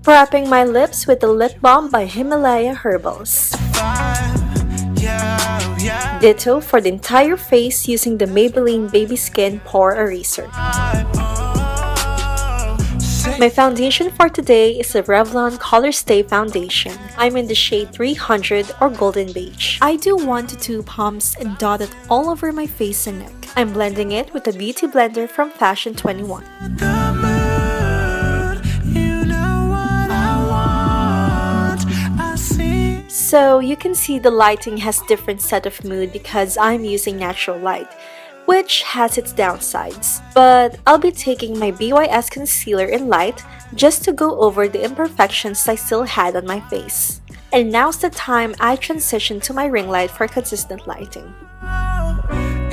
Prepping my lips with the lip balm by Himalaya Herbals. Ditto for the entire face using the Maybelline Baby Skin Pore Eraser. My foundation for today is the Revlon ColorStay foundation. I'm in the shade 300 or Golden Beige. I do 1 to 2 pumps and dot it all over my face and neck. I'm blending it with a beauty blender from Fashion 21. So you can see the lighting has different set of mood because I'm using natural light, which has its downsides. But I'll be taking my BYS concealer in light just to go over the imperfections I still had on my face. And now's the time I transition to my ring light for consistent lighting.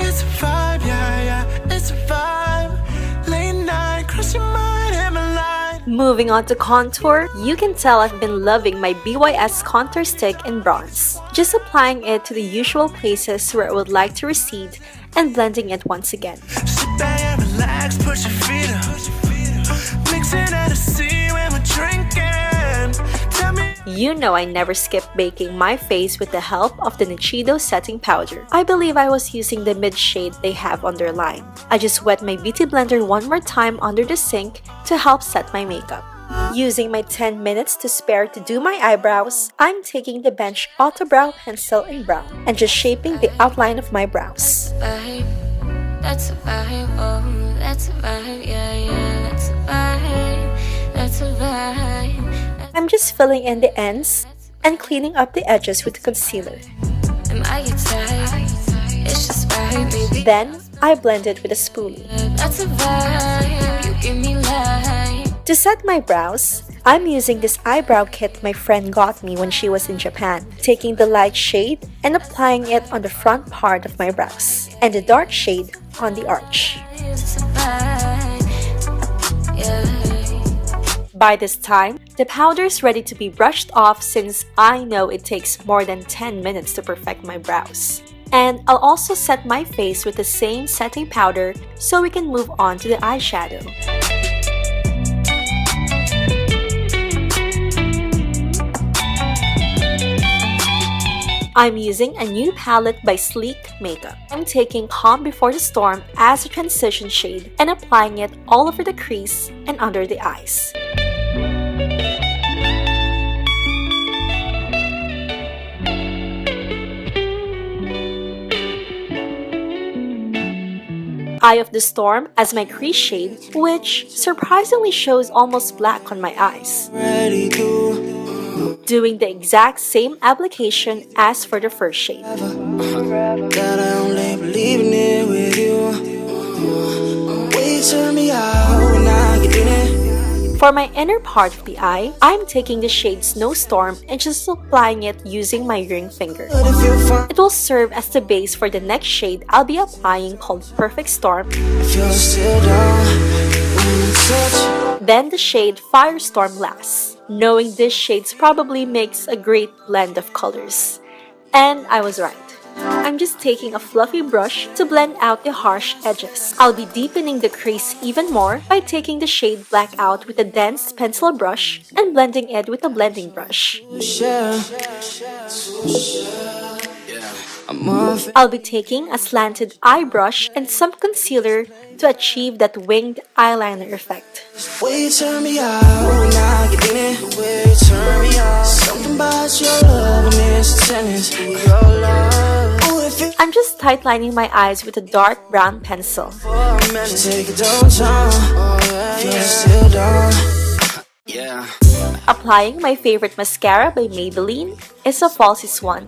It's a vibe, it's a vibe. Late night, cross your mind, Himalaya. Moving on to contour, you can tell I've been loving my BYS contour stick in bronze. Just applying it to the usual places where I would like to recede and blending it once again. Sit back and relax, push your feet up. Mixing at the sea when we're drinking. Tell me. You know I never skip baking my face with the help of the Nichido setting powder. I believe I was using the mid shade they have on their line. I just wet my beauty blender one more time under the sink to help set my makeup. Using my 10 minutes to spare to do my eyebrows, I'm taking the Bench AutoBrow pencil in brown and just shaping the outline of my brows. That's a vibe, oh, that's a vibe, yeah, that's a vibe, that's a vibe. I'm just filling in the ends and cleaning up the edges with the concealer. Then, I blend it with a spoolie. That's a vibe, you give me life. To set my brows, I'm using this eyebrow kit my friend got me when she was in Japan, taking the light shade and applying it on the front part of my brows, and the dark shade on the arch. By this time, the powder is ready to be brushed off since I know it takes more than 10 minutes to perfect my brows. And I'll also set my face with the same setting powder so we can move on to the eyeshadow. I'm using a new palette by Sleek Makeup. I'm taking Calm Before the Storm as a transition shade and applying it all over the crease and under the eyes. Eye of the Storm as my crease shade, which surprisingly shows almost black on my eyes. Doing the exact same application as for the first shade. For my inner part of the eye, I'm taking the shade Snowstorm and just applying it using my ring finger. It will serve as the base for the next shade I'll be applying called Perfect Storm. Then the shade Firestorm last. Knowing this shades probably makes a great blend of colors. And I was right. I'm just taking a fluffy brush to blend out the harsh edges. I'll be deepening the crease even more by taking the shade Black out with a dense pencil brush and blending it with a blending brush. I'll be taking a slanted eye brush and some concealer to achieve that winged eyeliner effect. I'm just tightlining my eyes with a dark brown pencil. Applying my favorite mascara by Maybelline is a Falsies one.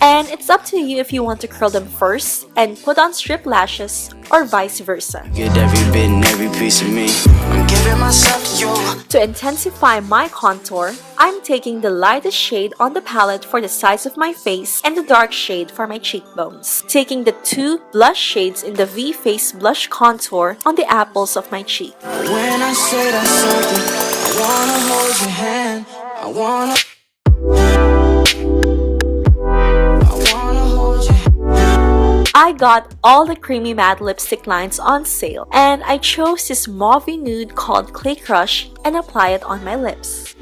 And it's up to you if you want to curl them first and put on strip lashes or vice versa. Get every bit and every piece of me. I'm giving myself to you. To intensify my contour, I'm taking the lightest shade on the palette for the size of my face and the dark shade for my cheekbones. Taking the two blush shades in the V Face Blush Contour on the apples of my cheek. When I say that something, I wanna hold your hand. I wanna hold your hand. I got all the creamy matte lipstick lines on sale, and I chose this mauve nude called Clay Crush and apply it on my lips.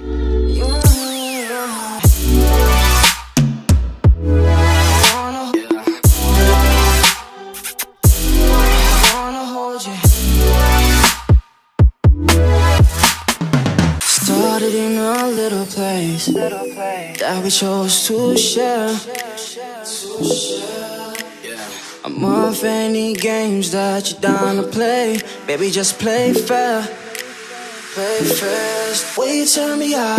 place that we chose to share. I'm off any games that you're down to play. Baby, just play fair. Play fast. Way you turn me out,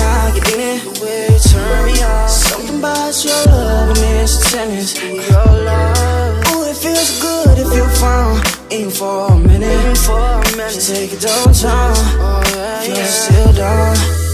now you're in it. The way you turn me on. Something about your love, I'm instantaneous. Your love. Ooh, it feels good if you found. In for a minute. Just take it downtown. Feel still down.